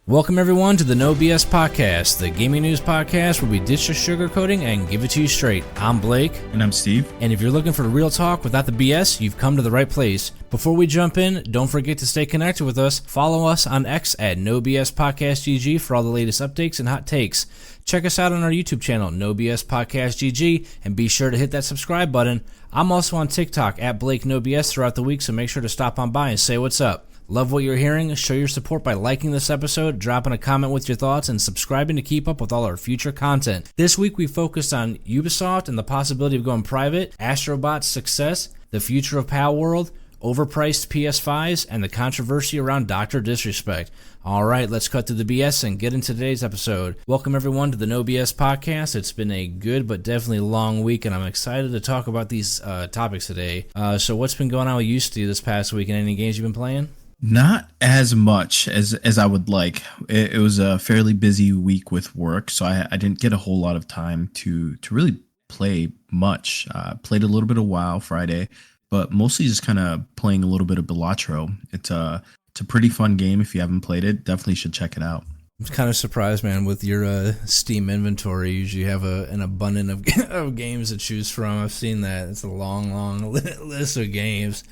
Welcome everyone to the No BS Podcast, the gaming news podcast where we ditch the sugarcoating and give it to you straight. I'm Blake. And I'm Steve. And if you're looking for real talk without the BS, you've come to the right place. Before we jump in, don't forget to stay connected with us. Follow us on X at No BS Podcast GG for all the latest updates and hot takes. Check us out on our YouTube channel, No BS Podcast GG, and be sure to hit that subscribe button. I'm also on TikTok at Blake No BS throughout the week, so make sure to stop on by and say what's up. Love what you're hearing? Show your support by liking this episode, dropping a comment with your thoughts, and subscribing to keep up with all our future content. This week we focused on Ubisoft and the possibility of going private, Astrobot's success, the future of Palworld, overpriced PS5s, and the controversy around Dr. Disrespect. Alright, let's cut through the BS and get into today's episode. Welcome everyone to the No BS Podcast. It's been a good but definitely long week, and I'm excited to talk about these topics today. So what's been going on with you, Steve, this past week, and any games you've been playing? Not as much as I would like. It was a fairly busy week with work, so I didn't get a whole lot of time to really play much. Played a little bit of WoW Friday, but mostly just kind of playing a little bit of Balatro. It's a pretty fun game. If you haven't played it, definitely should check it out. I'm kind of surprised, man, with your Steam inventory. You usually have an abundance of games to choose from. I've seen that. It's a long list of games.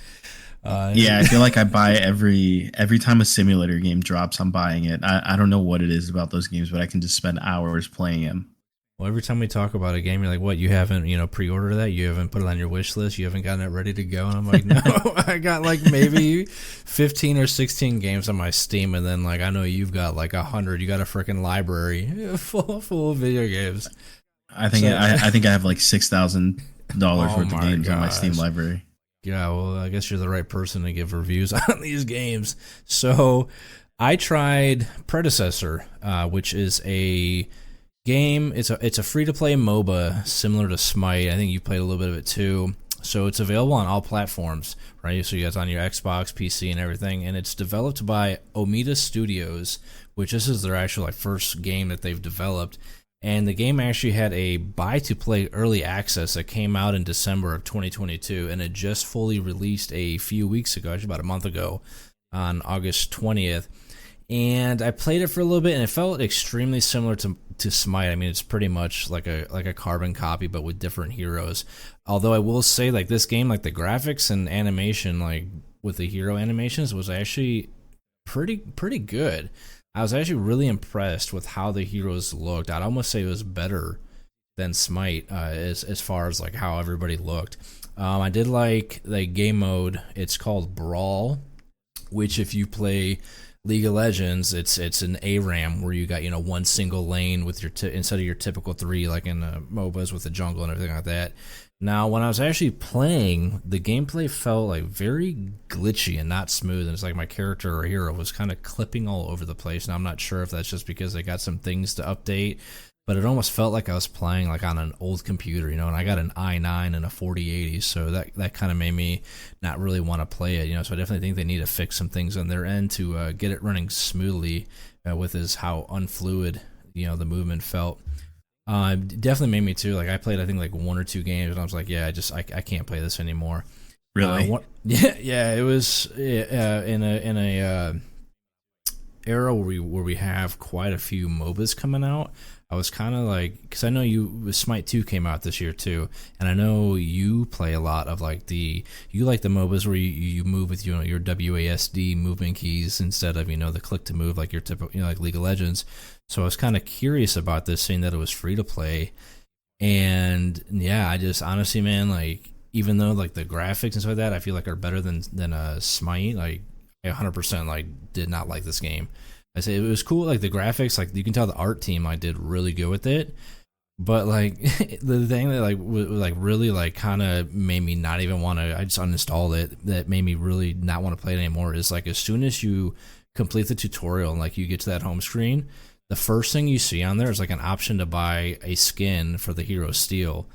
Yeah, I feel like I buy every time a simulator game drops, I'm buying it. I don't know what it is about those games, but I can just spend hours playing them. Well, every time we talk about a game, you're like, what, you haven't, pre-ordered that? You haven't put it on your wish list? You haven't gotten it ready to go? And I'm like, no, I got like maybe 15 or 16 games on my Steam, and then like I know you've got like 100. You got a freaking library full of video games. I think I have like $6,000 worth of games on my Steam library. Yeah, well, I guess you're the right person to give reviews on these games. So I tried Predecessor, which is a game. It's a free-to-play MOBA similar to Smite. I think you played a little bit of it too. So it's available on all platforms, right? So you guys on your Xbox, PC, and everything. And it's developed by Omida Studios, which this is their actual first game that they've developed. And the game actually had a buy-to-play early access that came out in December of 2022, and it just fully released a few weeks ago, actually about a month ago, on August 20th. And I played it for a little bit, and it felt extremely similar to Smite. I mean, it's pretty much like a carbon copy, but with different heroes. Although I will say, like this game, like the graphics and animation, like with the hero animations, was actually pretty good. I was actually really impressed with how the heroes looked. I'd almost say it was better than Smite as far as like how everybody looked. I did like the game mode. It's called Brawl, which if you play League of Legends, it's an ARAM where you got one single lane with your instead of your typical three like in MOBAs with the jungle and everything like that. Now, when I was actually playing, the gameplay felt like very glitchy and not smooth, and it's like my character or hero was kind of clipping all over the place. Now, I'm not sure if that's just because they got some things to update, but it almost felt like I was playing like on an old computer, and I got an i9 and a 4080, so that kind of made me not really want to play it, so I definitely think they need to fix some things on their end to get it running smoothly with how unfluid, the movement felt. Definitely made me too. Like I played, I think like one or two games, and I was like, yeah, I can't play this anymore. Really? Yeah. It was in a era where we have quite a few MOBAs coming out. I was kind of like, because I know Smite 2 came out this year too, and I know you play a lot of like you like the MOBAs where you move with your WASD movement keys instead of the click to move like your typical like League of Legends. So I was kind of curious about this, seeing that it was free to play, and yeah, I just honestly, man, like even though like the graphics and stuff like that, I feel like are better than Smite. Like I 100% like did not like this game. I say it was cool, like the graphics, like you can tell the art team like did really good with it, but like the thing that like really like kind of made me not even want to. I just uninstalled it. That made me really not want to play it anymore. Is like as soon as you complete the tutorial and like you get to that home screen, the first thing you see on there is like an option to buy a skin for the hero steel,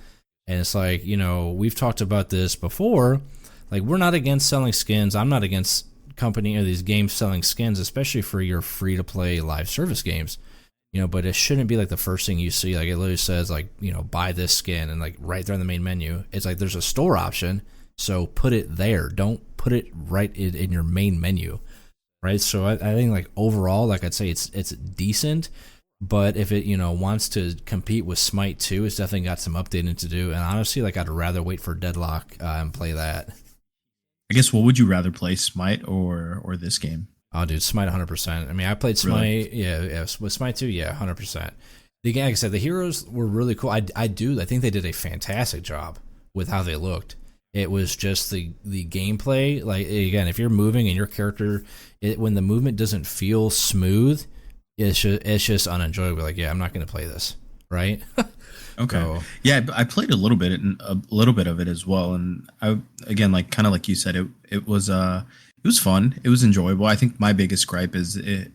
and it's like we've talked about this before. Like we're not against selling skins. I'm not against company or these games selling skins, especially for your free-to-play live service games, but it shouldn't be like the first thing you see. Like it literally says like buy this skin, and like right there in the main menu it's like there's a store option, so put it there. Don't put it right in your main menu. right? So I think like overall, like I'd say it's decent, but if it wants to compete with Smite 2, it's definitely got some updating to do. And honestly, like I'd rather wait for Deadlock and play that. I guess what would you rather play, Smite or this game? Oh, dude, Smite 100%. I mean, I played Smite, Really? yeah, with Smite 2, yeah, 100%. The game, like I said, the heroes were really cool. I think they did a fantastic job with how they looked. It was just the gameplay. Like again, if you're moving and your character, when the movement doesn't feel smooth, it's just unenjoyable. Like, yeah, I'm not going to play this, right? Okay. So, Yeah, I played a little bit of it as well, and I again like kind of like you said, it was fun. It was enjoyable. I think my biggest gripe is it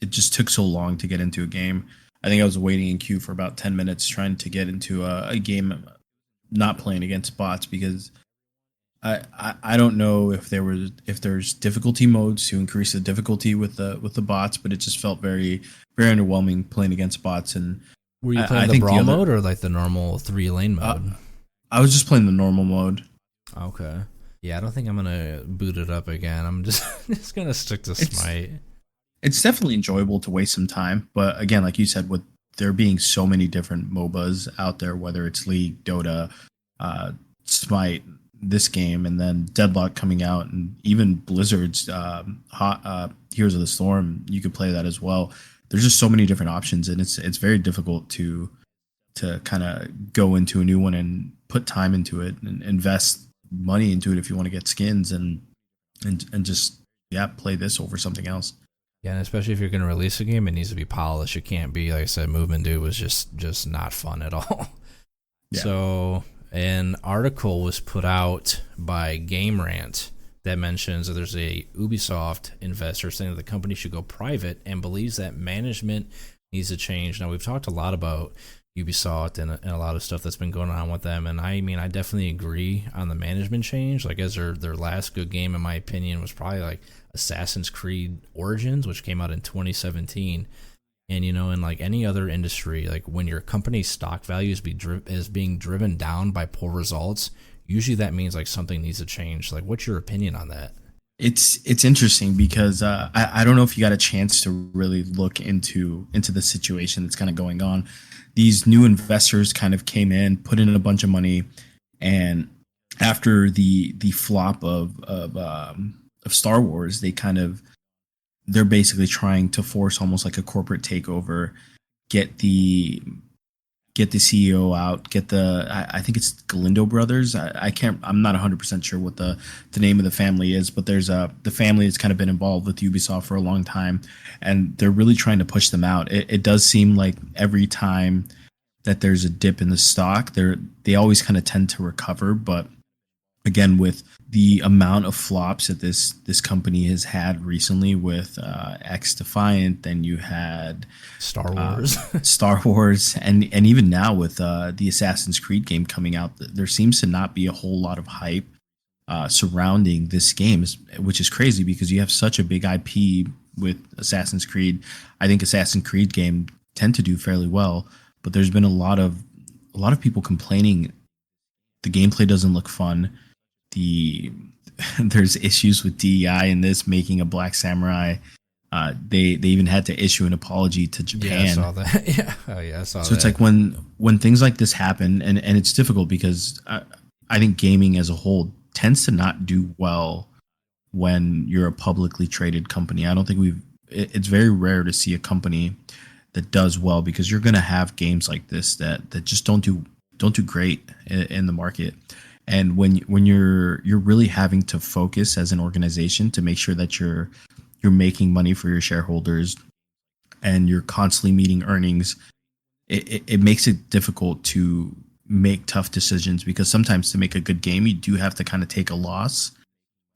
just took so long to get into a game. I think I was waiting in queue for about 10 minutes trying to get into a game, not playing against bots because I don't know if there's difficulty modes to increase the difficulty with the bots, but it just felt very underwhelming playing against bots. And were you I playing the think brawl mode or like the normal 3 lane uh, mode? I was just playing the normal mode. Okay. Yeah, I don't think I'm gonna boot it up again. I'm just just gonna stick to Smite. It's definitely enjoyable to waste some time, but again, like you said, with there being so many different MOBAs out there, whether it's League, Dota, Smite, this game, and then Deadlock coming out, and even Blizzard's Heroes of the Storm, you could play that as well. There's just so many different options, and it's very difficult to kind of go into a new one and put time into it and invest money into it if you want to get skins and just play this over something else. Yeah, and especially if you're going to release a game, it needs to be polished. It can't be, like I said, Movement Dude was just not fun at all. Yeah. So an article was put out by Game Rant that mentions that there's a Ubisoft investor saying that the company should go private and believes that management needs to change. Now, we've talked a lot about Ubisoft and a lot of stuff that's been going on with them, and I mean, I definitely agree on the management change. Like, as their last good game, in my opinion, was probably like Assassin's Creed Origins, which came out in 2017. And in like any other industry, like when your company's stock value is being driven down by poor results, usually that means like something needs to change. Like, what's your opinion on that? It's interesting because I don't know if you got a chance to really look into the situation that's kind of going on. These new investors kind of came in, put in a bunch of money, and after the flop of Star Wars, they're basically trying to force almost like a corporate takeover, get the CEO out, I think it's Galindo brothers. I'm not 100% sure what the name of the family is, but there's the family that's kind of been involved with Ubisoft for a long time, and they're really trying to push them out. It does seem like every time that there's a dip in the stock, they always kind of tend to recover, but again, with the amount of flops that this company has had recently with X Defiant, then you had Star Wars, and even now with the Assassin's Creed game coming out, there seems to not be a whole lot of hype surrounding this game, which is crazy because you have such a big IP with Assassin's Creed. I think Assassin's Creed game tend to do fairly well, but there's been a lot of people complaining the gameplay doesn't look fun. There's issues with DEI in this, making a Black Samurai. They even had to issue an apology to Japan. Yeah, I saw that. Yeah, oh yeah, I saw that. So it's like when things like this happen, and it's difficult because I think gaming as a whole tends to not do well when you're a publicly traded company. I don't think it's very rare to see a company that does well because you're going to have games like this that just don't do great in the market. And when you're really having to focus as an organization to make sure that you're making money for your shareholders and you're constantly meeting earnings, it makes it difficult to make tough decisions because sometimes to make a good game, you do have to kind of take a loss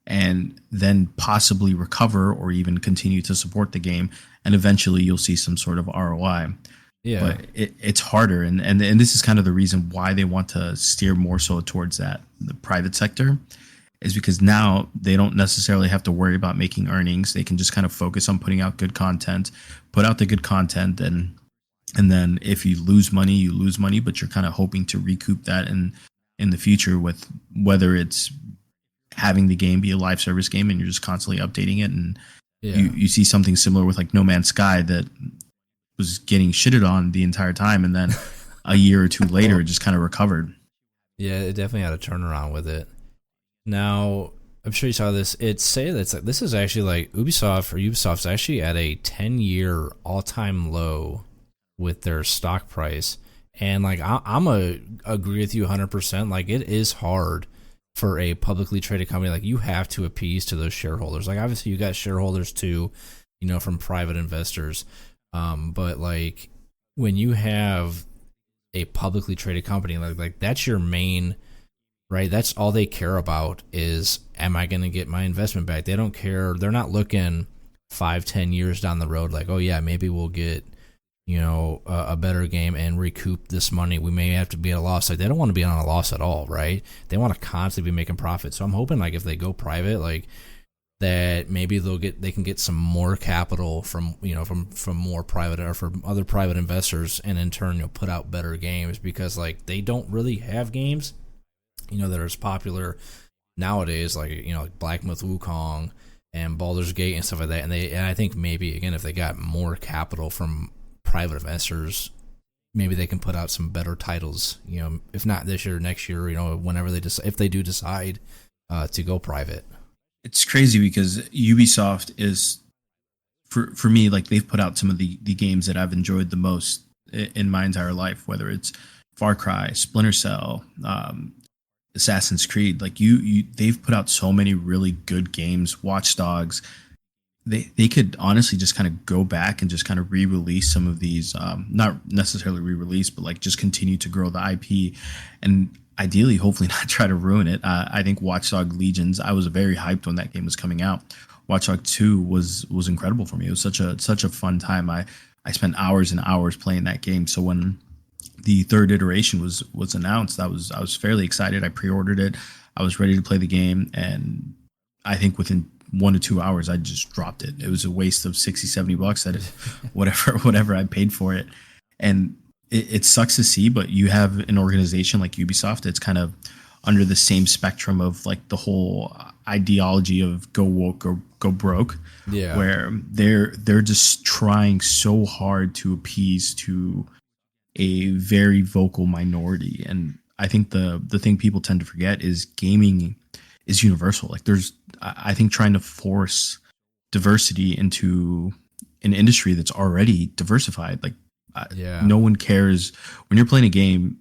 and then possibly recover or even continue to support the game. And eventually you'll see some sort of ROI. Yeah, but it's harder, and this is kind of the reason why they want to steer more so towards the private sector, is because now they don't necessarily have to worry about making earnings. They can just kind of focus on putting out good content, put out the good content, and then if you lose money, you lose money, but you're kind of hoping to recoup that in the future with whether it's having the game be a live service game and you're just constantly updating it Yeah. You see something similar with like No Man's Sky that was getting shitted on the entire time, and then a year or two later, it just kind of recovered. Yeah, it definitely had a turnaround with it. Now, I'm sure you saw this. It's say that this is actually like Ubisoft's actually at a 10-year all-time low with their stock price. And like I'm agree with you 100%. Like it is hard for a publicly traded company. Like you have to appease to those shareholders. Like obviously you got shareholders too, from private investors. But like when you have a publicly traded company, like that's your main, right? That's all they care about is, am I going to get my investment back? They don't care. They're not looking 5-10 years down the road. Like, oh yeah, maybe we'll get, a better game and recoup this money. We may have to be at a loss. Like they don't want to be on a loss at all, right? They want to constantly be making profit. So I'm hoping like if they go private, like that maybe they can get some more capital from more private or from other private investors, and in turn put out better games, because like they don't really have games that are as popular nowadays, like like Black Myth Wukong and Baldur's Gate and stuff like that. And I think maybe again if they got more capital from private investors, maybe they can put out some better titles. If not this year, next year. Whenever they decide, if they do decide to go private. It's crazy because Ubisoft is, for me, like they've put out some of the games that I've enjoyed the most in my entire life, whether it's Far Cry, Splinter Cell, Assassin's Creed. Like they've put out so many really good games. Watch Dogs. They could honestly just kind of go back and just kind of re-release some of these, not necessarily re-release, but like just continue to grow the IP, and ideally, hopefully not try to ruin it. I think Watch Dogs Legions, I was very hyped when that game was coming out. Watch Dogs 2 was incredible for me. It was such a fun time. I spent hours and hours playing that game. So when the third iteration was announced, I was fairly excited. I pre-ordered it. I was ready to play the game, and I think within 1 to 2 hours I just dropped it. It was a waste of $60-$70 that whatever I paid for it. And it sucks to see, but you have an organization like Ubisoft that's kind of under the same spectrum of like the whole ideology of go woke or go broke. Yeah. Where they're just trying so hard to appease to a very vocal minority. And I think the thing people tend to forget is gaming is universal. Like I think trying to force diversity into an industry that's already diversified, like no one cares when you're playing a game.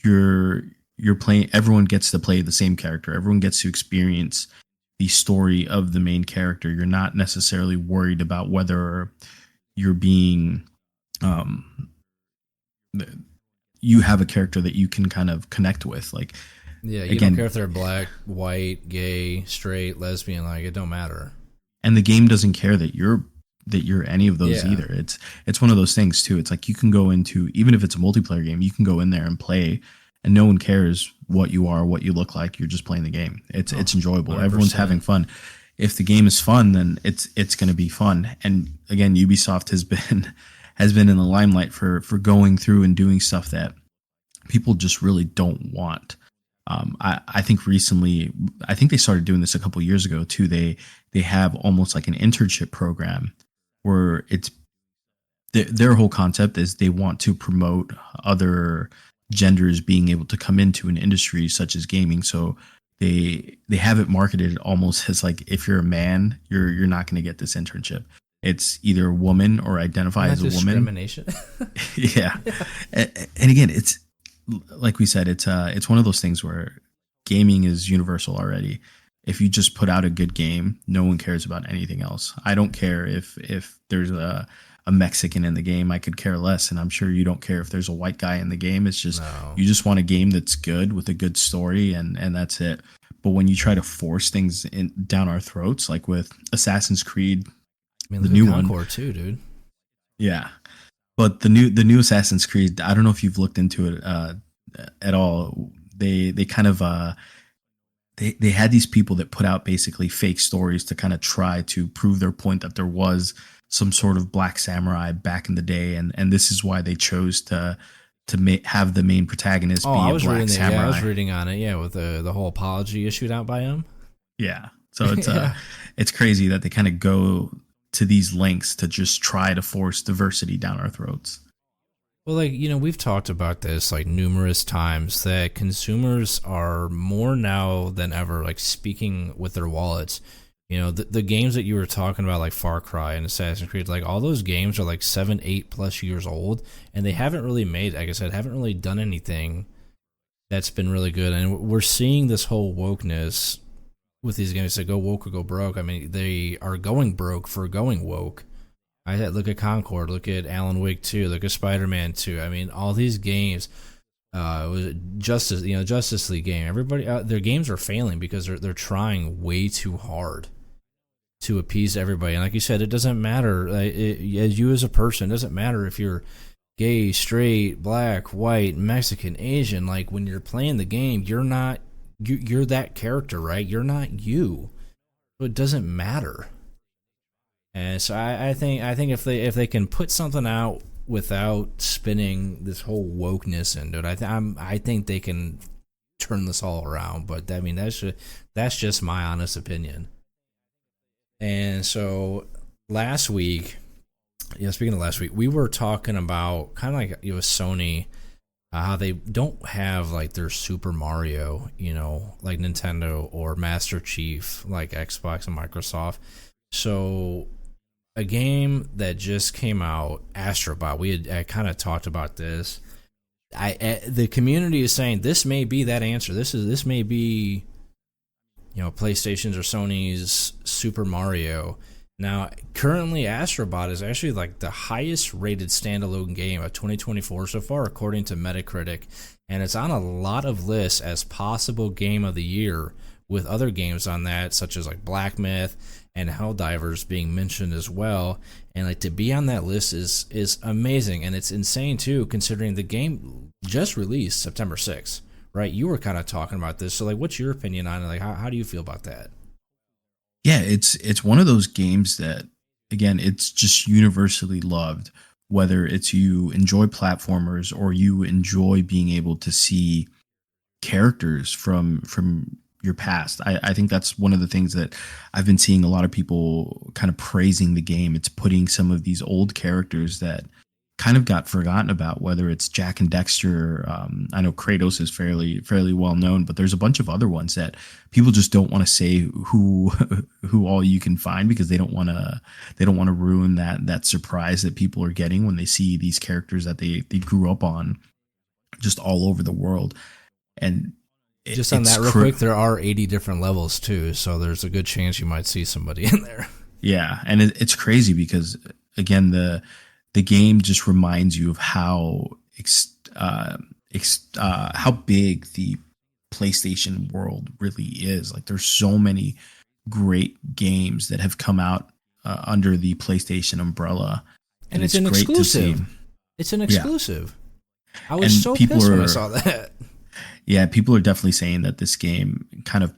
You're playing, everyone gets to play the same character, everyone gets to experience the story of the main character. You're not necessarily worried about whether you're being you have a character that you can kind of connect with. Like, yeah, you don't care if they're black, white, gay, straight, lesbian. Like, it don't matter. And the game doesn't care that you're any of those either. It's one of those things too. It's like you can go into, even if it's a multiplayer game, you can go in there and play, and no one cares what you are, what you look like. You're just playing the game. It's enjoyable. 100%. Everyone's having fun. If the game is fun, then it's going to be fun. And again, Ubisoft has been in the limelight for going through and doing stuff that people just really don't want. I think recently, I think they started doing this a couple years ago too. They have almost like an internship program where it's their whole concept is they want to promote other genders being able to come into an industry such as gaming. So they have it marketed almost as like, if you're a man, you're not going to get this internship. It's either a woman or identify as a woman. Discrimination. Yeah. And again, it's like we said, it's one of those things where gaming is universal already. If you just put out a good game, no one cares about anything else. I don't care if there's a Mexican in the game. I could care less, and I'm sure you don't care if there's a white guy in the game. It's just You just want a game that's good with a good story, and that's it. But when you try to force things down our throats, like with Assassin's Creed, the new one, Concord too, dude. Yeah, but the new Assassin's Creed, I don't know if you've looked into it at all. They kind of they had these people that put out basically fake stories to kind of try to prove their point that there was some sort of black samurai back in the day, and this is why they chose to have the main protagonist be a black samurai. Yeah, I was reading on it. Yeah, with the whole apology issued out by him. Yeah, So it's crazy that they kind of go to these lengths to just try to force diversity down our throats. Well, like, we've talked about this like numerous times that consumers are more now than ever like speaking with their wallets. The games that you were talking about, like Far Cry and Assassin's Creed, like all those games are like 7, 8+ years old, and they haven't really made, like I said, haven't really done anything that's been really good. And we're seeing this whole wokeness with these games that go woke or go broke. I mean, they are going broke for going woke. Look at Concord, look at Alan Wake 2, look at Spider-Man 2. I mean, all these games, was Justice League game. Everybody, their games are failing because they're trying way too hard to appease everybody. And like you said, it doesn't matter. As you as a person, it doesn't matter if you're gay, straight, black, white, Mexican, Asian. Like when you're playing the game, you're not you're that character, right? You're not you. So it doesn't matter. And so I think if they can put something out without spinning this whole wokeness into it, I think they can turn this all around. But I mean, that's just my honest opinion. And so last week, speaking of last week, we were talking about kind of like Sony, how they don't have like their Super Mario, like Nintendo, or Master Chief like Xbox and Microsoft. So a game that just came out, Astrobot, I kind of talked about this. The community is saying this may be that answer. This may be, PlayStation's or Sony's Super Mario. Now, currently, Astrobot is actually like the highest rated standalone game of 2024 so far, according to Metacritic, and it's on a lot of lists as possible game of the year, with other games on that, such as like Black Myth and Helldivers being mentioned as well. And like to be on that list is amazing, and it's insane too, considering the game just released September 6th. Right, you were kind of talking about this, so like, what's your opinion on it? Like, how do you feel about that? Yeah, it's one of those games that, again, it's just universally loved. Whether it's you enjoy platformers or you enjoy being able to see characters from your past. I think that's one of the things that I've been seeing a lot of people kind of praising the game. It's putting some of these old characters that kind of got forgotten about, whether it's Jack and Dexter. I know Kratos is fairly well known, but there's a bunch of other ones that people just don't want to say who all you can find, because they don't want to ruin that surprise that people are getting when they see these characters that they grew up on just all over the world. And just on that real quick, there are 80 different levels too, so there's a good chance you might see somebody in there. Yeah, and it's crazy because, again, the game just reminds you of how big the PlayStation world really is. Like, there's so many great games that have come out under the PlayStation umbrella, and it's an exclusive. It's an exclusive. Yeah. I was so pissed when I saw that. Yeah, people are definitely saying that this game kind of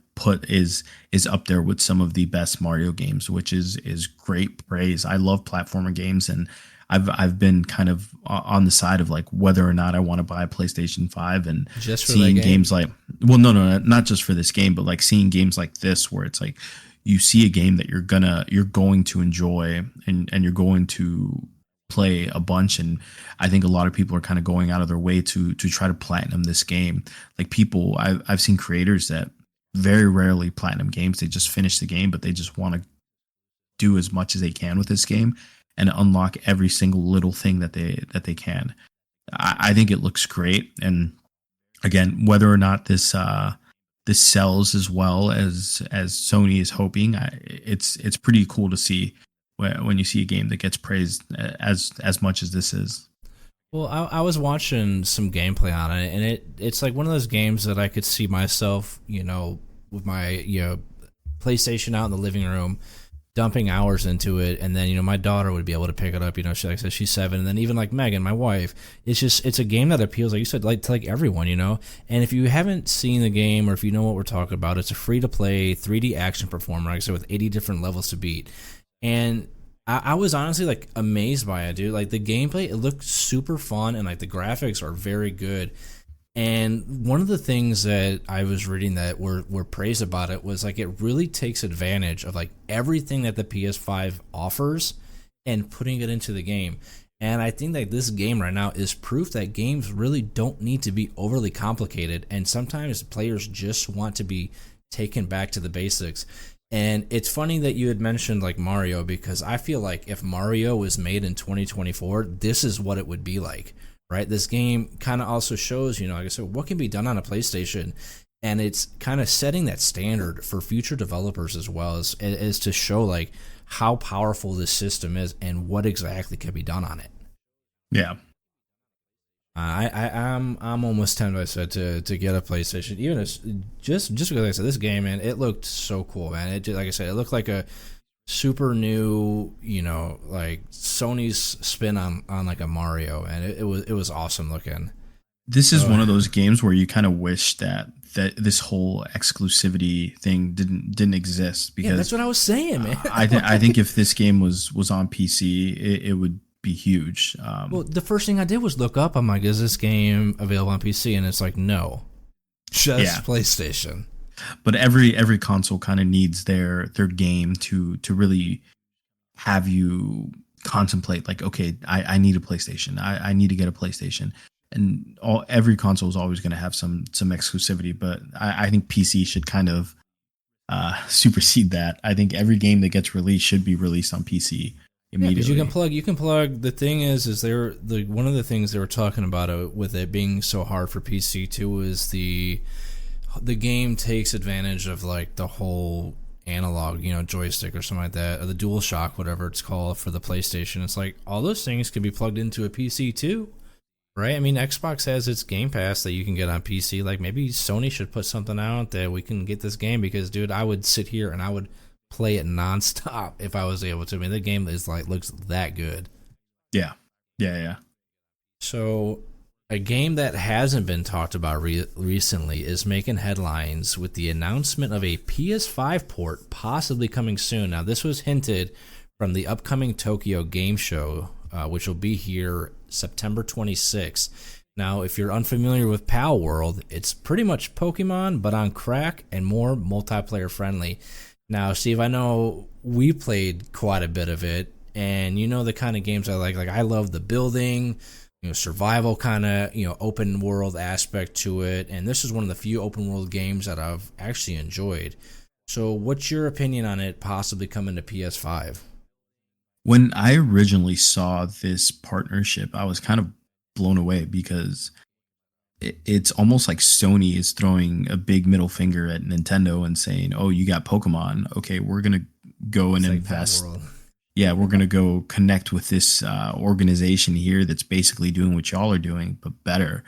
is up there with some of the best Mario games, which is great praise. I love platformer games, and I've been kind of on the side of like whether or not I want to buy a PlayStation 5, and just for seeing games like, well, no, not just for this game, but like seeing games like this where it's like you see a game that you're going to enjoy and you're going to play a bunch. And I think a lot of people are kind of going out of their way to try to platinum this game. Like, people, I've seen creators that very rarely platinum games. They just finish the game, but they just want to do as much as they can with this game and unlock every single little thing that they can. I think it looks great. And again, whether or not this sells as well as Sony is hoping, it's pretty cool to see when you see a game that gets praised as much as this is. Well, I was watching some gameplay on it, and it's like one of those games that I could see myself, with my PlayStation out in the living room, dumping hours into it, and then my daughter would be able to pick it up. She, like I said, she's 7, and then even like Megan, my wife, it's a game that appeals, like you said, to like everyone, And if you haven't seen the game, or if you know what we're talking about, it's a free to play 3D action performer, like I said, with 80 different levels to beat. And I was honestly like amazed by it, dude. Like, the gameplay, it looked super fun, and like the graphics are very good. And one of the things that I was reading that were praised about it was like it really takes advantage of like everything that the PS5 offers and putting it into the game. And I think that this game right now is proof that games really don't need to be overly complicated, and sometimes players just want to be taken back to the basics. And it's funny that you had mentioned like Mario, because I feel like if Mario was made in 2024, this is what it would be like, right? This game kind of also shows, like I said, what can be done on a PlayStation, and it's kind of setting that standard for future developers as well, as to show like how powerful this system is and what exactly can be done on it. Yeah. I'm almost tempted, I said, to get a PlayStation, even as just because I said this game, man, it looked so cool, man. It just, like I said, it looked like a super new, like Sony's spin on like a Mario, and it was awesome looking. This is one of those games where you kind of wish that this whole exclusivity thing didn't exist, because that's what I was saying, man. I think if this game was on PC, it would be huge. Well, the first thing I did was look up. I'm like, is this game available on PC? And it's like, no, just PlayStation. But every console kind of needs their game to really have you contemplate, like, okay, I need a PlayStation. I need to get a PlayStation. And every console is always going to have some exclusivity, but I think PC should kind of supersede that. I think every game that gets released should be released on PC immediately. Yeah, you can plug. The thing is one of the things they were talking about with it being so hard for PC too is the game takes advantage of like the whole analog, joystick or something like that, or the DualShock, whatever it's called for the PlayStation. It's like all those things can be plugged into a PC too. Right? I mean, Xbox has its Game Pass that you can get on PC. Like, maybe Sony should put something out that we can get this game, because, dude, I would sit here and I would play it nonstop if I was able to. I mean, the game is like looks that good. Yeah. So, a game that hasn't been talked about recently is making headlines with the announcement of a PS5 port possibly coming soon. Now, this was hinted from the upcoming Tokyo Game Show, which will be here September 26th. Now, if you're unfamiliar with Palworld, it's pretty much Pokemon, but on crack and more multiplayer friendly. Now, Steve, I know we played quite a bit of it, and you know the kind of games I like. Like, I love the building, survival kind of, open world aspect to it, and this is one of the few open world games that I've actually enjoyed. So, what's your opinion on it possibly coming to PS5? When I originally saw this partnership, I was kind of blown away, because it's almost like Sony is throwing a big middle finger at Nintendo and saying, "Oh, you got Pokemon. Okay, we're gonna go and invest. Yeah, we're gonna go connect with this organization here that's basically doing what y'all are doing, but better."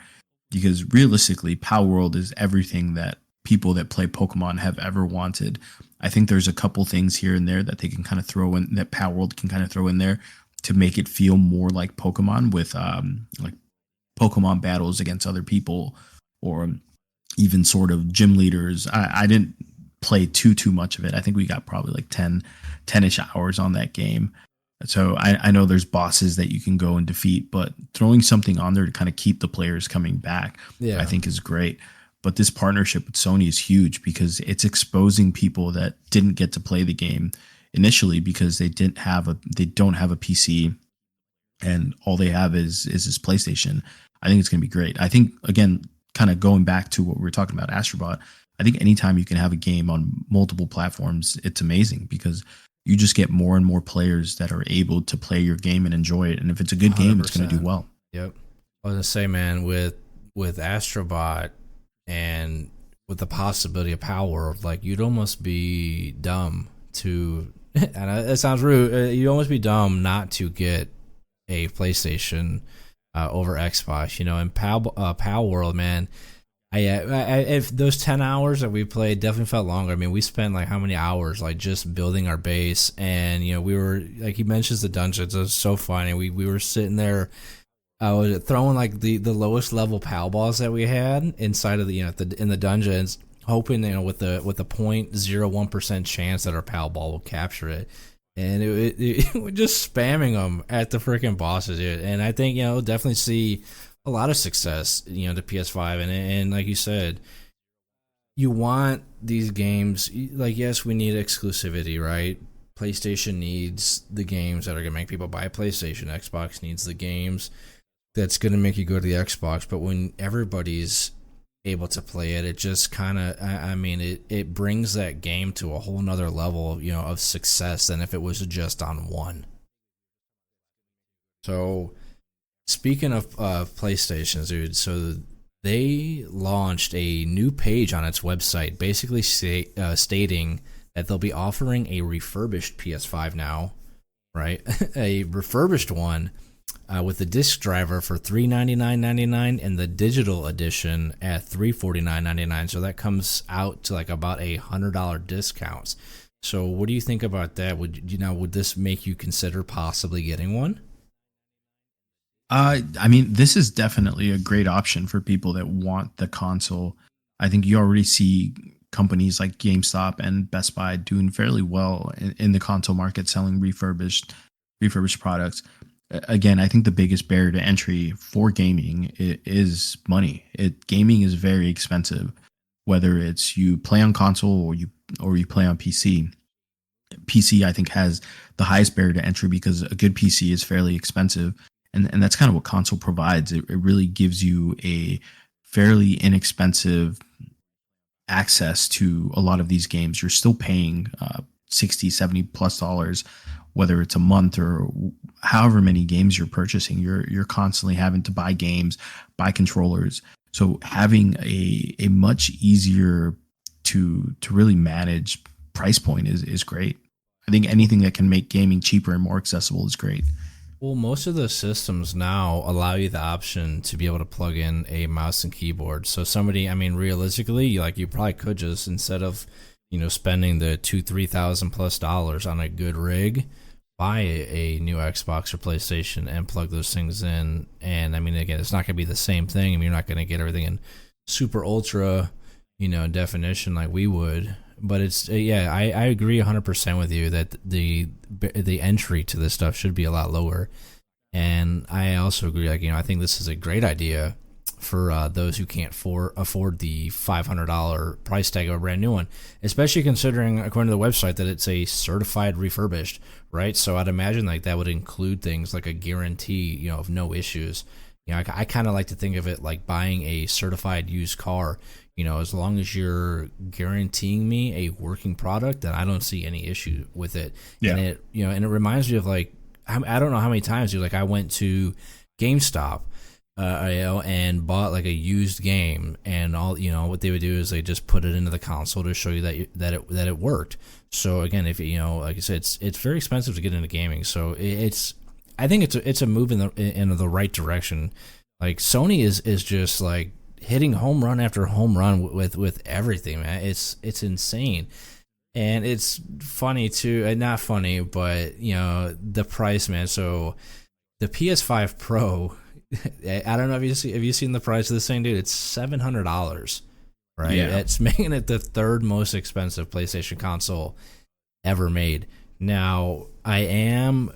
Because realistically, Palworld is everything that people that play Pokemon have ever wanted. I think there's a couple things here and there that they can kind of throw in, that Palworld can kind of throw in there to make it feel more like Pokemon, with like Pokemon battles against other people, or even sort of gym leaders. I didn't play too much of it. I think we got probably like 10-ish hours on that game. So I know there's bosses that you can go and defeat, but throwing something on there to kind of keep the players coming back, I think is great. But this partnership with Sony is huge, because it's exposing people that didn't get to play the game initially because they don't have a PC, and all they have is this PlayStation. I think it's going to be great. I think, again, kind of going back to what we were talking about, Astrobot, I think anytime you can have a game on multiple platforms, it's amazing, because you just get more and more players that are able to play your game and enjoy it. And if it's a good game, 100%. It's going to do well. Yep. I was going to say, man, with Astrobot, and with the possibility of Palworld, like, you'd almost be dumb to, and it sounds rude, you'd almost be dumb not to get a PlayStation over Xbox, and Palworld, man, if those 10 hours that we played definitely felt longer. I mean, we spent like how many hours like just building our base, and we were, like, he mentions the dungeons. It was so funny. We were sitting there, throwing like the lowest level PAL balls that we had inside of the in the dungeons, hoping with the 0.01% chance that our PAL ball will capture it, and it just spamming them at the freaking bosses, dude. And I think definitely see a lot of success, the PS5, and like you said, you want these games. Like, yes, we need exclusivity, right? PlayStation needs the games that are gonna make people buy a PlayStation. Xbox needs the games that's gonna make you go to the Xbox. But when everybody's able to play it, it just kind of, I mean, it brings that game to a whole nother level, of success than if it was just on one. So, speaking of PlayStations, dude, so they launched a new page on its website, basically stating that they'll be offering a refurbished PS5 now, right? A refurbished one with the disc driver for $399.99 and the digital edition at $349.99. So that comes out to like about $100 discounts. So what do you think about that? Would this make you consider possibly getting one? I mean, this is definitely a great option for people that want the console. I think you already see companies like GameStop and Best Buy doing fairly well in the console market, selling refurbished products. Again, I think the biggest barrier to entry for gaming is money. Gaming is very expensive, whether it's you play on console or you play on PC. PC, I think, has the highest barrier to entry because a good PC is fairly expensive. And that's kind of what console provides. It really gives you a fairly inexpensive access to a lot of these games. You're still paying 60, 70 plus dollars, whether it's a month or however many games you're purchasing. You're constantly having to buy games, buy controllers. So having a much easier to really manage price point is great. I think anything that can make gaming cheaper and more accessible is great. Well, most of the systems now allow you the option to be able to plug in a mouse and keyboard. So somebody, I mean, realistically, like you probably could just, instead of, spending the $2,000-3,000 plus dollars on a good rig, buy a new Xbox or PlayStation and plug those things in. And I mean, again, it's not going to be the same thing. I mean, you're not going to get everything in super ultra, definition like we would. But it's yeah, I agree 100% with you that the entry to this stuff should be a lot lower, and I also agree. Like I think this is a great idea for those who can't afford the $500 price tag of a brand new one, especially considering, according to the website, that it's a certified refurbished, right? So I'd imagine like that would include things like a guarantee, of no issues. I kind of like to think of it like buying a certified used car. As long as you're guaranteeing me a working product, then I don't see any issue with it. Yeah. And it reminds me of like, I don't know how many times, like I went to GameStop, and bought like a used game, and all, what they would do is they just put it into the console to show you that it worked. So again, if like I said, it's very expensive to get into gaming. So I think it's a move in the right direction. Like Sony is just like hitting home run after home run with everything, man. It's insane. And it's funny too, and not funny, but the price, man. So the PS5 Pro, I don't know if have you seen the price of this thing, dude? It's $700, right? Yeah. It's making it the third most expensive PlayStation console ever made. Now, I am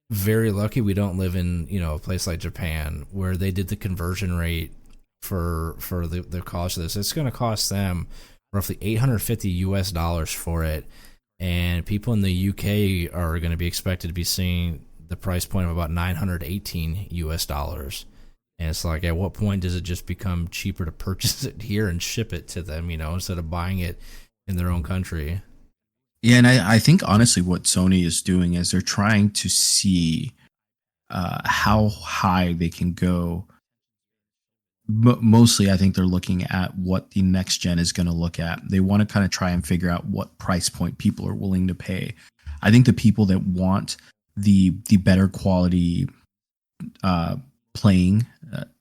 very lucky we don't live in a place like Japan where they did the conversion rate for the cost of this. It's going to cost them roughly $850 for it, and people in the UK are going to be expected to be seeing the price point of about $918. And it's like, at what point does it just become cheaper to purchase it here and ship it to them, instead of buying it in their own country? Yeah, and I think honestly what Sony is doing is they're trying to see how high they can go. Mostly, I think they're looking at what the next gen is going to look at. They want to kind of try and figure out what price point people are willing to pay. I think the people that want the better quality playing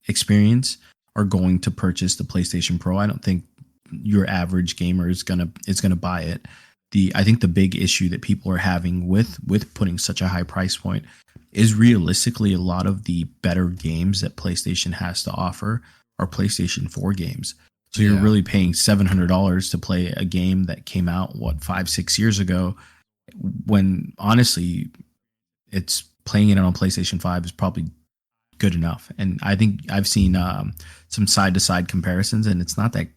experience are going to purchase the PlayStation Pro. I don't think your average gamer is gonna buy it. I think the big issue that people are having with putting such a high price point is realistically a lot of the better games that PlayStation has to offer are PlayStation 4 games. So you're really paying $700 to play a game that came out 5-6 years ago, when honestly it's playing it on PlayStation 5 is probably good enough. And I think I've seen some side to side comparisons, and it's not that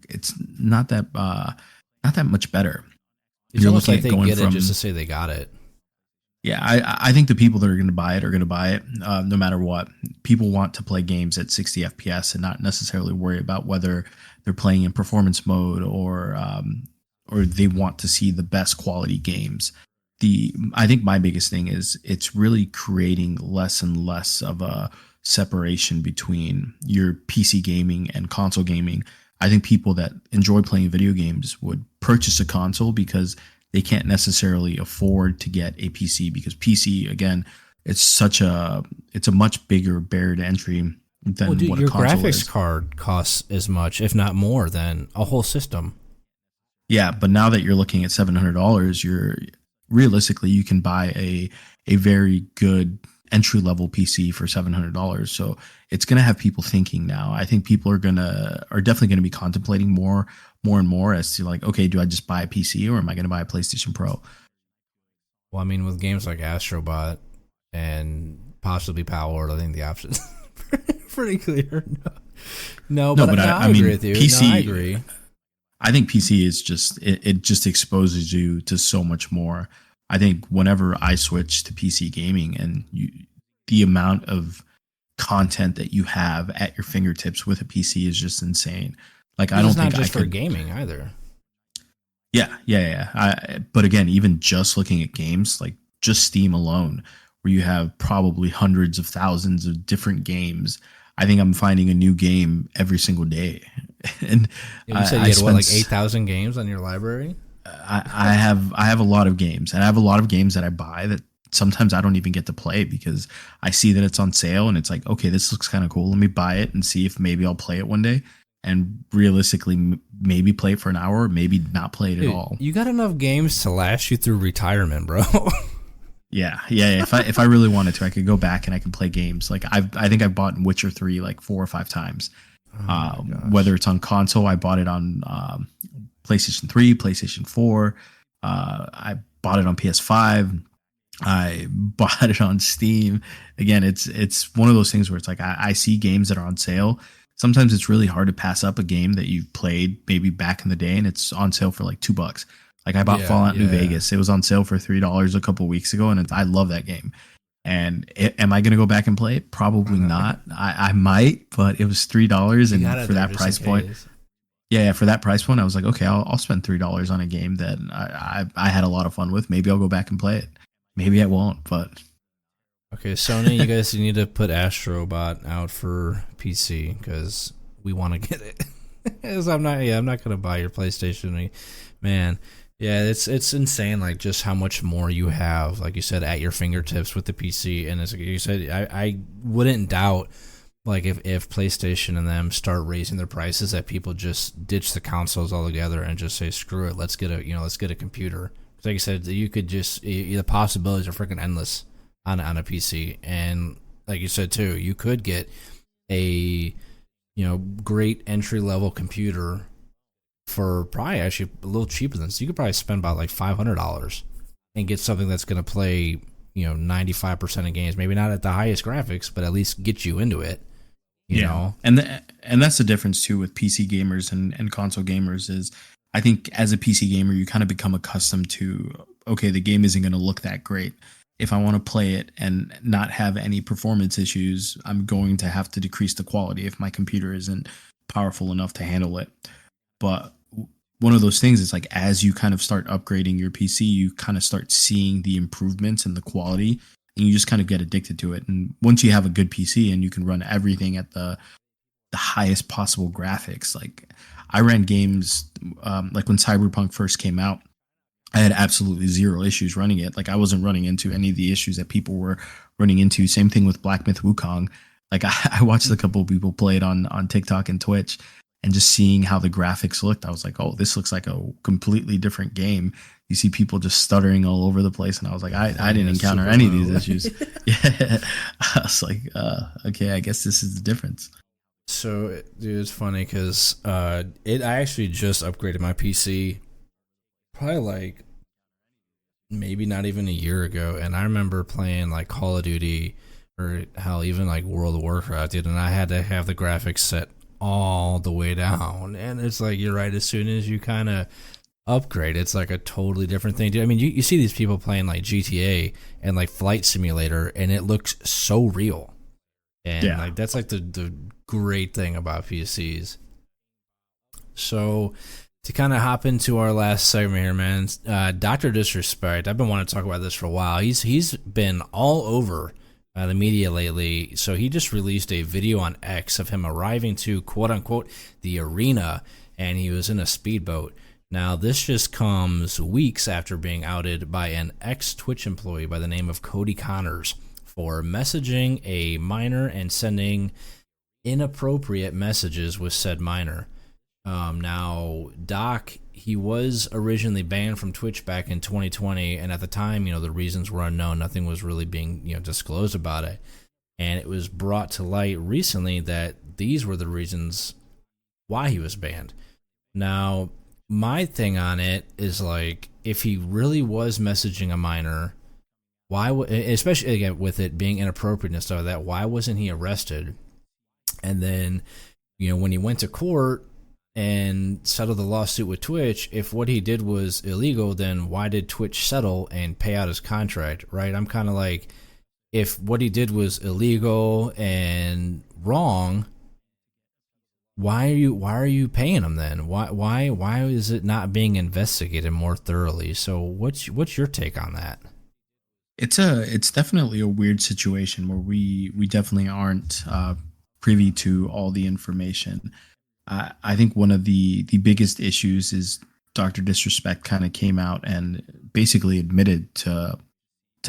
much better. It's almost like they get it just to say they got it. Yeah, I think the people that are going to buy it are going to buy it no matter what. People want to play games at 60 FPS and not necessarily worry about whether they're playing in performance mode or they want to see the best quality games. I think my biggest thing is it's really creating less and less of a separation between your PC gaming and console gaming. I think people that enjoy playing video games would purchase a console because they can't necessarily afford to get a PC, because PC, again, it's a much bigger barrier to entry than what a console is. Your graphics card costs as much, if not more, than a whole system. Yeah, but now that you're looking at $700, realistically you can buy a very good entry level PC for $700. So it's going to have people thinking now. I think people are definitely going to be contemplating more and more as to like, okay, do I just buy a PC or am I going to buy a PlayStation Pro? Well, I mean, with games like Astrobot and possibly Palworld, I think the option's pretty clear. But I agree with you. PC, I agree. I think PC is it just exposes you to so much more. I think whenever I switch to PC gaming and the amount of content that you have at your fingertips with a PC is just insane. Like, I don't think it's not just for gaming either. Yeah. But again, even just looking at games, like just Steam alone, where you have probably hundreds of thousands of different games. I think I'm finding a new game every single day. And you said you had like 8,000 games on your library? I have a lot of games, and I have a lot of games that I buy that sometimes I don't even get to play because I see that it's on sale and it's like, okay, this looks kind of cool. Let me buy it and see if maybe I'll play it one day. And realistically, maybe play it for an hour, or maybe not play it at all. You got enough games to last you through retirement, bro. Yeah. If I really wanted to, I could go back and I can play games. Like I think I've bought Witcher 3 like 4 or 5 times. Whether it's on console, I bought it on PlayStation 3, PlayStation 4. I bought it on PS5. I bought it on Steam. Again, it's one of those things where it's like I see games that are on sale. Sometimes it's really hard to pass up a game that you've played maybe back in the day and it's on sale for like $2. Like I bought Fallout New Vegas. It was on sale for $3 a couple of weeks ago, and I love that game. And am I going to go back and play it? Probably not. I might, but it was $3, and for that price point, for that price point, I was like, okay, I'll spend $3 on a game that I had a lot of fun with. Maybe I'll go back and play it. Maybe I won't, but. Okay, Sony, you guys need to put Astrobot out for PC because we want to get it. I'm not going to buy your PlayStation, man. Yeah, it's insane, like just how much more you have, like you said, at your fingertips with the PC. And as you said, I wouldn't doubt, like if PlayStation and them start raising their prices, that people just ditch the consoles altogether and just say screw it, let's get a computer. Like you said, you could just the possibilities are freaking endless on a PC. And like you said too, you could get a great entry level computer for probably actually a little cheaper than this. You could probably spend about like $500 and get something that's going to play 95% of games, maybe not at the highest graphics, but at least get you into it. You know, and that's the difference too with PC gamers and console gamers is I think as a PC gamer you kind of become accustomed to, okay, the game isn't going to look that great. If I want to play it and not have any performance issues, I'm going to have to decrease the quality if my computer isn't powerful enough to handle it. But one of those things is like as you kind of start upgrading your PC, you kind of start seeing the improvements in the quality and you just kind of get addicted to it. And once you have a good PC and you can run everything at the highest possible graphics, like I ran games like when Cyberpunk first came out, I had absolutely zero issues running it. Like I wasn't running into any of the issues that people were running into. Same thing with Black Myth Wukong. Like I watched a couple of people play it on TikTok and Twitch, and just seeing how the graphics looked, I was like, oh, this looks like a completely different game. You see people just stuttering all over the place. And I was like, I didn't encounter any of these issues. Yeah. I was like, okay, I guess this is the difference. So, dude, it's funny because I actually just upgraded my PC probably like maybe not even a year ago. And I remember playing like Call of Duty or hell, even like World of Warcraft, dude, and I had to have the graphics set all the way down. And it's like, you're right, as soon as you kind of upgrade, it's like a totally different thing, dude. I mean, you see these people playing like GTA and like Flight Simulator, and it looks so real. And like that's like the great thing about PCs. So to kind of hop into our last segment here, man, Dr. Disrespect, I've been wanting to talk about this for a while. He's been all over the media lately. So he just released a video on X of him arriving to, quote unquote, the arena, and he was in a speedboat. Now, this just comes weeks after being outed by an ex-Twitch employee by the name of Cody Connors for messaging a minor and sending inappropriate messages with said minor. Now, Doc, he was originally banned from Twitch back in 2020, and at the time, the reasons were unknown. Nothing was really being, disclosed about it. And it was brought to light recently that these were the reasons why he was banned. Now, my thing on it is, like, if he really was messaging a minor, why, especially again with it being inappropriate and stuff like that, why wasn't he arrested? And then, when he went to court and settled the lawsuit with Twitch, if what he did was illegal, then why did Twitch settle and pay out his contract, right? I'm kind of like, if what he did was illegal and wrong, why are you paying him then? Why is it not being investigated more thoroughly? So what's your take on that? It's definitely a weird situation where we definitely aren't privy to all the information. I think one of the biggest issues is Dr. Disrespect kind of came out and basically admitted to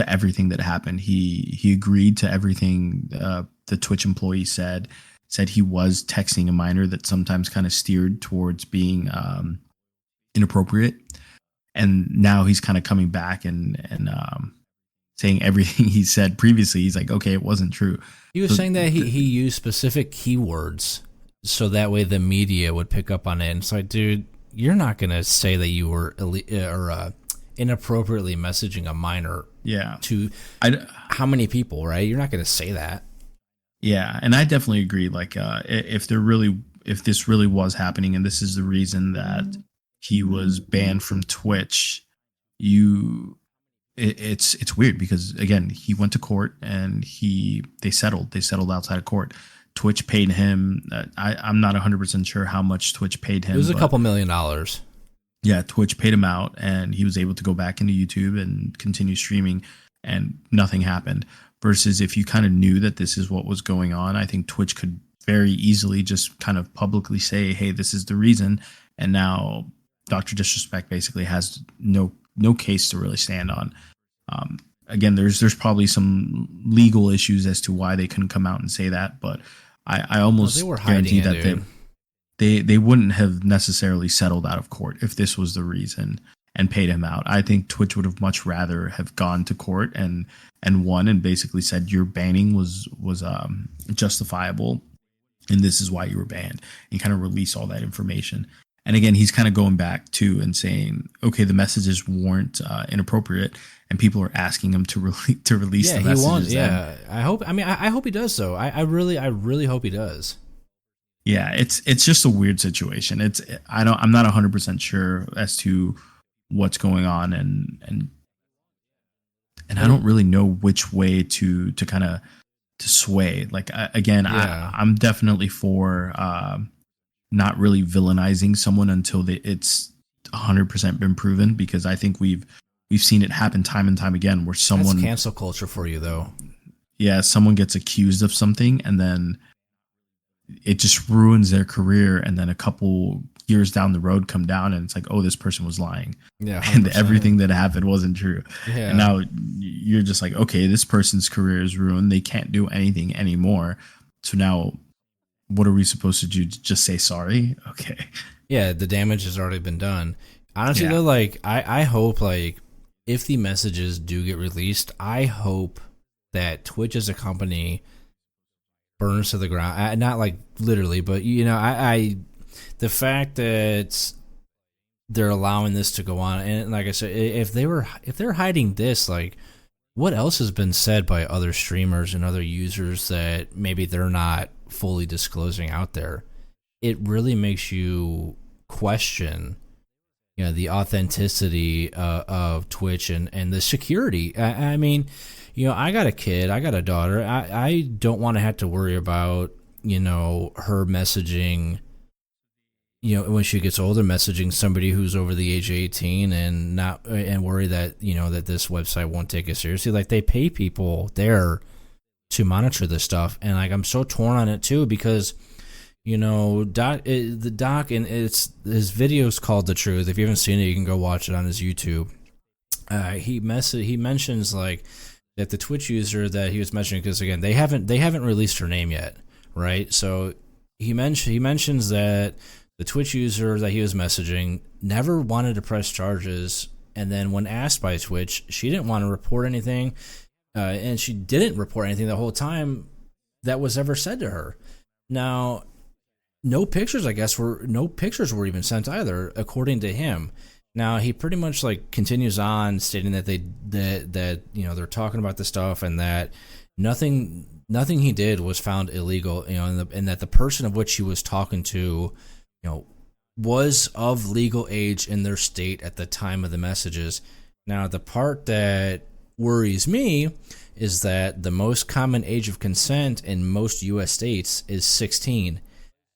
everything that happened. He agreed to everything the Twitch employee said he was texting a minor that sometimes kind of steered towards being inappropriate. And now he's kind of coming back and saying everything he said previously. He's like, okay, it wasn't true. He was saying that he used specific keywords so that way the media would pick up on it. And it's like, dude, you're not going to say that you were inappropriately messaging a minor to how many people, right? You're not going to say that. Yeah, and I definitely agree. Like, if this really was happening, and this is the reason that he was banned from Twitch, it's weird because again, he went to court and they settled outside of court. Twitch paid him. I'm not 100% sure how much Twitch paid him. It was a couple $1 million. Yeah, Twitch paid him out, and he was able to go back into YouTube and continue streaming, and nothing happened. Versus if you kind of knew that this is what was going on, I think Twitch could very easily just kind of publicly say, hey, this is the reason. And now Dr. Disrespect basically has no case to really stand on. Again, there's probably some legal issues as to why they couldn't come out and say that, but I almost guarantee that they wouldn't have necessarily settled out of court if this was the reason and paid him out. I think Twitch would have much rather have gone to court and won and basically said your banning was justifiable and this is why you were banned, and kind of release all that information. And again, he's kind of going back to and saying, okay, the messages weren't inappropriate, and people are asking him to release the messages. He wants. Yeah, I hope he does. So I really hope he does. Yeah, it's just a weird situation. I'm not 100% sure as to what's going on, and I don't really know which way to kind of to sway. Like I'm definitely for not really villainizing someone until it's 100% been proven, because I think we've seen it happen time and time again where someone... That's cancel culture for you, though. Yeah, someone gets accused of something and then it just ruins their career, and then a couple years down the road come down and it's like, oh, this person was lying. Yeah, 100%. And everything that happened wasn't true. Yeah. And now you're just like, okay, this person's career is ruined. They can't do anything anymore. So now what are we supposed to do? Just say sorry? Okay. Yeah, the damage has already been done. Honestly, though, like, I hope, like, if the messages do get released, I hope that Twitch as a company burns to the ground. Not like literally, but, the fact that they're allowing this to go on, and like I said, if they're hiding this, like, what else has been said by other streamers and other users that maybe they're not fully disclosing out there? It really makes you question, the authenticity of Twitch and the security. I mean, I got a kid, I got a daughter. I don't want to have to worry about, her messaging, when she gets older, messaging somebody who's over the age of 18 and worry that, that this website won't take it seriously. Like, they pay people there to monitor this stuff. And like, I'm so torn on it too, because the doc, and his video's called The Truth. If you haven't seen it, you can go watch it on his YouTube. He mentions like that the Twitch user that he was mentioning, because again, they haven't released her name yet, right? So he mentions that the Twitch user that he was messaging never wanted to press charges, and then when asked by Twitch, she didn't want to report anything, and she didn't report anything the whole time that was ever said to her. Now, no pictures were even sent either, according to him. Now, he pretty much like continues on stating that they're talking about the stuff, and that nothing he did was found illegal, and that the person of which he was talking to, was of legal age in their state at the time of the messages. Now, the part that worries me is that the most common age of consent in most U.S. states is 16.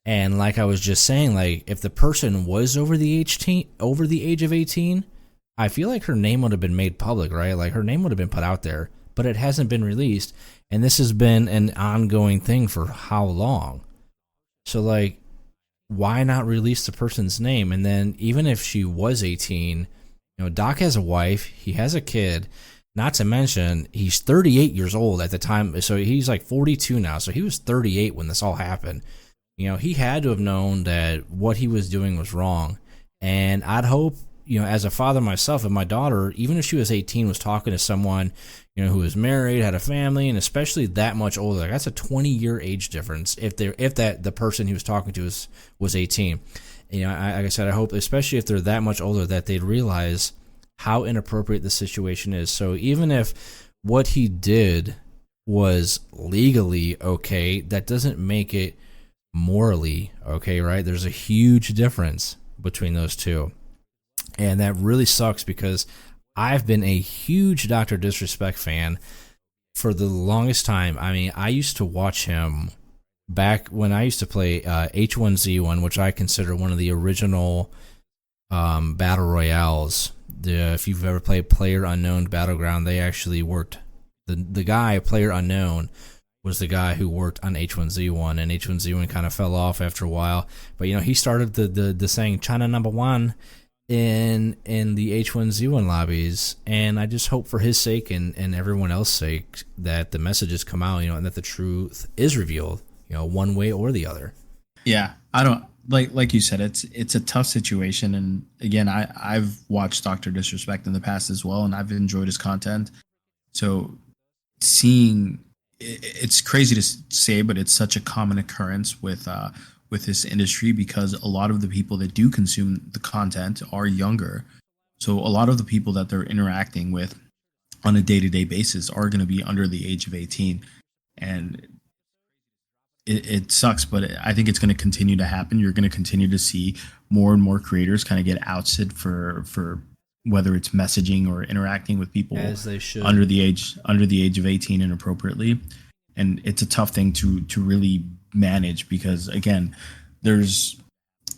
And like I was just saying, like, if the person was over the age of 18, I feel like her name would have been made public, right? Like, her name would have been put out there, but it hasn't been released. And this has been an ongoing thing for how long? So, like, why not release the person's name? And then even if she was 18, Doc has a wife, he has a kid, not to mention he's 38 years old at the time. So he's like 42 now. So he was 38 when this all happened. He had to have known that what he was doing was wrong. And I'd hope, as a father myself, and my daughter, even if she was 18, was talking to someone, who was married, had a family, and especially that much older, like, that's a 20-year age difference if the person he was talking to was 18. Like I said, I hope, especially if they're that much older, that they'd realize how inappropriate the situation is. So even if what he did was legally okay, that doesn't make it morally okay, right? There's a huge difference between those two. And that really sucks, because I've been a huge Dr. Disrespect fan for the longest time. I mean, I used to watch him back when I used to play H1Z1, which I consider one of the original battle royales. If you've ever played PlayerUnknown Battleground, they actually worked. The guy, PlayerUnknown, was the guy who worked on H1Z1, and H1Z1 kind of fell off after a while. But he started the saying China number one in the H1Z1 lobbies, and I just hope for his sake and everyone else's sake that the messages come out, and that the truth is revealed, one way or the other. Yeah, I don't like you said, it's a tough situation, and again, I've watched Dr. Disrespect in the past as well, and I've enjoyed his content. So seeing, it's crazy to say, but it's such a common occurrence with this industry, because a lot of the people that do consume the content are younger. So a lot of the people that they're interacting with on a day-to-day basis are going to be under the age of 18. And it sucks, but I think it's going to continue to happen. You're going to continue to see more and more creators kind of get ousted for whether it's messaging or interacting with people as they should under the age of 18 inappropriately. And it's a tough thing to really manage, because again, there's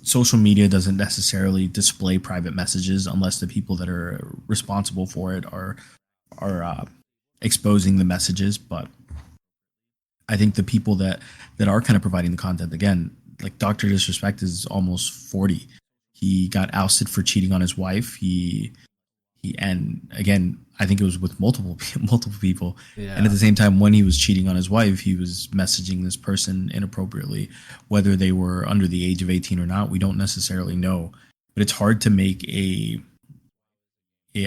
social media doesn't necessarily display private messages unless the people that are responsible for it are exposing the messages. But I think the people that are kind of providing the content, again, like Dr. Disrespect is almost 40. He got ousted for cheating on his wife. He and again, I think it was with multiple people. Yeah. And at the same time, when he was cheating on his wife, he was messaging this person inappropriately. Whether they were under the age of 18 or not, we don't necessarily know. But it's hard to make a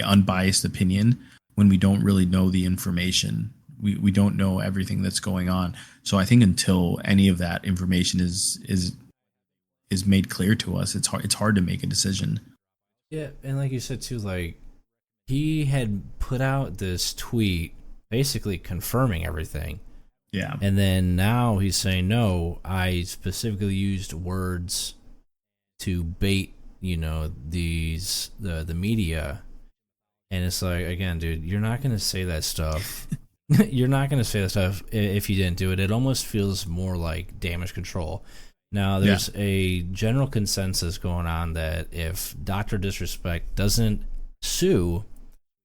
unbiased opinion when we don't really know the information. We don't know everything that's going on. So I think until any of that information is made clear to us, it's hard to make a decision. Yeah, and like you said too, like, he had put out this tweet basically confirming everything. Yeah. And then now he's saying, no, I specifically used words to bait, the media. And it's like, again, dude, you're not going to say that stuff. You're not going to say that stuff if you didn't do it. It almost feels more like damage control. Now, there's a general consensus going on that if Dr. Disrespect doesn't sue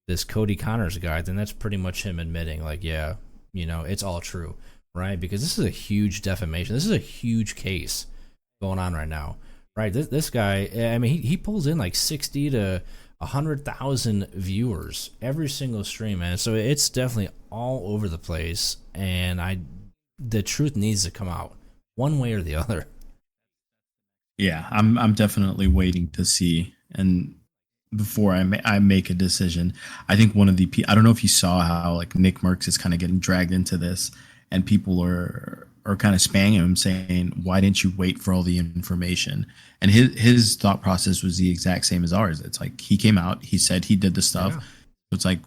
this Cody Connors guy, then that's pretty much him admitting, like, yeah, it's all true, right? Because this is a huge defamation. This is a huge case going on right now, right? This guy, I mean, he pulls in like 60 to 100,000 viewers every single stream, man. So it's definitely all over the place, and the truth needs to come out one way or the other. Yeah, I'm definitely waiting to see, and before I make a decision. I think one of the I don't know if you saw how like Nick Merckx is kind of getting dragged into this, and people are kind of spamming him saying, why didn't you wait for all the information? And his thought process was the exact same as ours. It's like he came out, he said he did the stuff. Yeah. It's like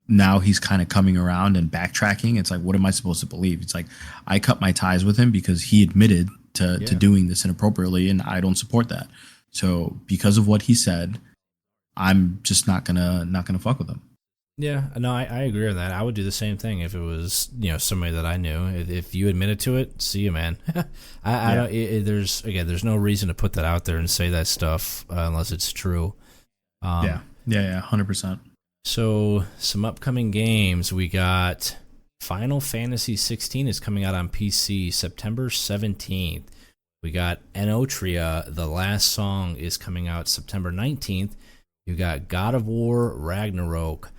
now he's kind of coming around and backtracking. It's like, what am I supposed to believe? It's like I cut my ties with him because he admitted to doing this inappropriately, and I don't support that. So because of what he said, I'm just not gonna fuck with him. Yeah, no, I agree with that. I would do the same thing if it was somebody that I knew. If you admitted to it, see you, man. I don't. There's no reason to put that out there and say that stuff unless it's true. 100%. So some upcoming games, we got Final Fantasy 16 is coming out on PC September 17th. We got Enotria, The Last Song, is coming out September 19th. You got God of War Ragnarok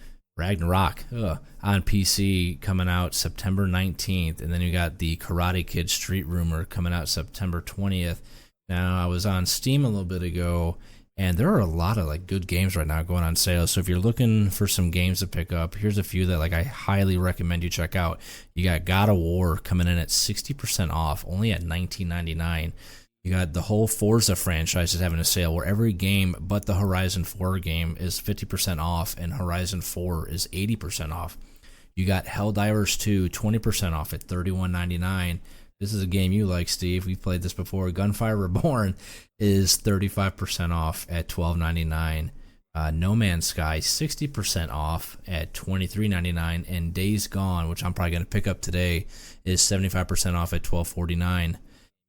on PC coming out September 19th. And then you got the Karate Kid Street Rumor coming out September 20th. Now, I was on Steam a little bit ago, and there are a lot of like good games right now going on sale. So if you're looking for some games to pick up, here's a few that like I highly recommend you check out. You got God of War coming in at 60% off, only at $19.99. You got the whole Forza franchise is having a sale where every game but the Horizon 4 game is 50% off, and Horizon 4 is 80% off. You got Helldivers 2, 20% off at $31.99. This is a game you like, Steve. We've played this before. Gunfire Reborn is 35% off at $12.99. No Man's Sky, 60% off at $23.99. And Days Gone, which I'm probably going to pick up today, is 75% off at $12.49.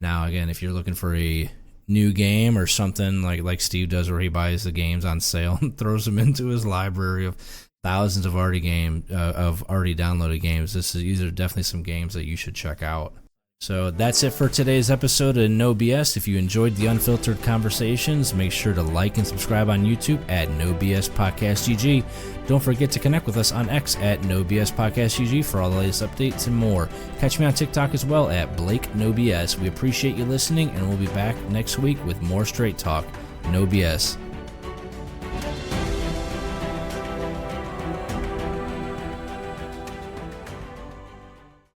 Now, again, if you're looking for a new game or something like Steve does, where he buys the games on sale and throws them into his library of thousands of already downloaded games, these are definitely some games that you should check out. So that's it for today's episode of No BS. If you enjoyed the unfiltered conversations, make sure to like and subscribe on YouTube at No BS Podcast GG. Don't forget to connect with us on X at No BS Podcast GG for all the latest updates and more. Catch me on TikTok as well at Blake No BS. We appreciate you listening, and we'll be back next week with more straight talk. No BS.